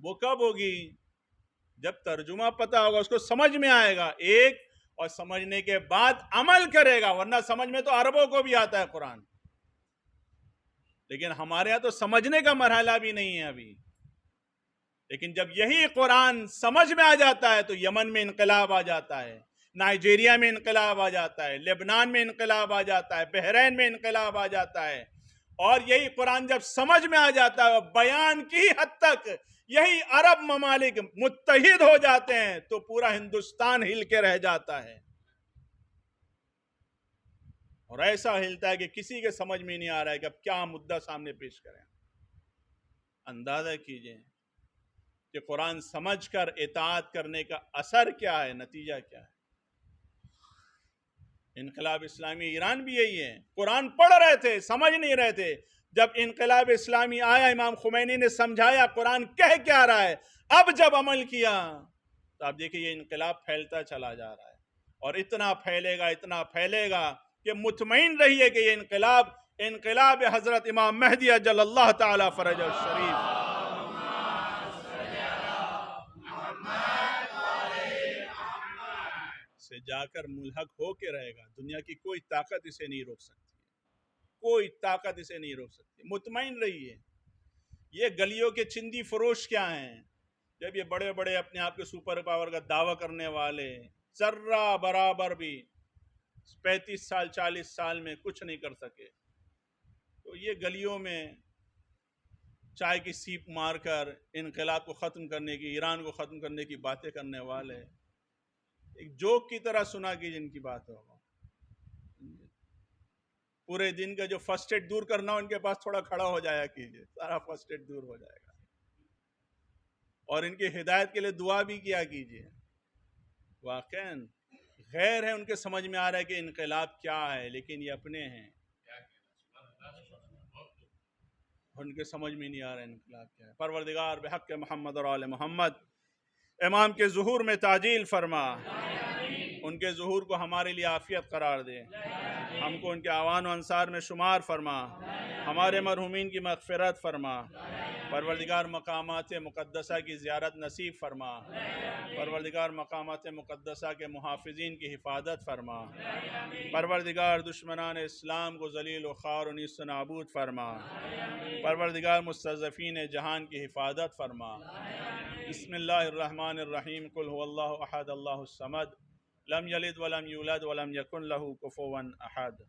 وہ کب ہوگی؟ جب ترجمہ پتہ ہوگا، اس کو سمجھ میں آئے گا ایک، اور سمجھنے کے بعد عمل کرے گا. ورنہ سمجھ میں تو عربوں کو بھی آتا ہے قرآن، لیکن ہمارے ہاں تو سمجھنے کا مرحلہ بھی نہیں ہے ابھی. لیکن جب یہی قرآن سمجھ میں آ جاتا ہے تو یمن میں انقلاب آ جاتا ہے، نائجیریا میں انقلاب آ جاتا ہے، لبنان میں انقلاب آ جاتا ہے، بحرین میں انقلاب آ جاتا ہے. اور یہی قرآن جب سمجھ میں آ جاتا ہے اور بیان کی حد تک یہی عرب ممالک متحد ہو جاتے ہیں تو پورا ہندوستان ہل کے رہ جاتا ہے. اور ایسا ہلتا ہے کہ کسی کے سمجھ میں نہیں آ رہا ہے کہ اب کیا مدعا سامنے پیش کریں. اندازہ کیجئے کہ قرآن سمجھ کر اطاعت کرنے کا اثر کیا ہے، نتیجہ کیا ہے. انقلاب اسلامی ایران بھی یہی ہے. قرآن پڑھ رہے تھے، سمجھ نہیں رہے تھے. جب انقلاب اسلامی آیا، امام خمینی نے سمجھایا قرآن کہہ کیا رہا ہے، اب جب عمل کیا تو آپ دیکھیں یہ انقلاب پھیلتا چلا جا رہا ہے. اور اتنا پھیلے گا، اتنا پھیلے گا کہ مطمئن رہیے کہ یہ انقلاب حضرت امام مہدی اجل اللہ تعالی فرج الشریف سے جا کر ملحق ہو کے رہے گا. دنیا کی کوئی طاقت اسے نہیں روک سکتی، کوئی طاقت اسے نہیں روک سکتی. مطمئن رہیے. یہ گلیوں کے چندی فروش کیا ہیں؟ جب یہ بڑے بڑے اپنے آپ کے سپر پاور کا دعویٰ کرنے والے ذرہ برابر بھی 35 سال 40 سال میں کچھ نہیں کر سکے، تو تو یہ گلیوں میں چائے کی سیپ مار کر انقلاب کو ختم کرنے کی، ایران کو ختم کرنے کی باتیں کرنے والے ایک جوک کی طرح سنا کی جن کی بات ہو، پورے دن کا جو فرسٹ ایڈ دور کرنا ہو ان کے پاس تھوڑا کھڑا ہو جایا کیجئے، سارا فرسٹ ایڈ دور ہو جائے گا، اور ان کی ہدایت کے لیے دعا بھی کیا کیجئے۔ واقعاً غیر ہے، ان کے سمجھ میں آ رہا ہے کہ انقلاب کیا ہے، لیکن یہ اپنے ہیں، ان کے سمجھ میں نہیں آ رہا ہے انقلاب کیا ہے۔ پروردگار بحق محمد اور آل محمد امام کے ظہور میں تعجیل فرما، ان کے ظہور کو ہمارے لیے عافیت قرار دے، ہم کو ان کے اعوان و انصار میں شمار فرما، ہمارے مرحومین کی مغفرت فرما، پروردگار مقامات مقدسہ کی زیارت نصیب فرما، پروردگار مقامات مقدسہ کے محافظین کی حفاظت فرما، پروردگار دشمنان اسلام کو ذلیل و خوار و نیست و نابود فرما، پروردگار مستضعفین جہان کی حفاظت فرما۔ بسم اللہ الرحمن الرحیم، قل هو اللہ احد اللہ الصمد، لم یلد ولم یولد ولم یکن لہ کفوا احد۔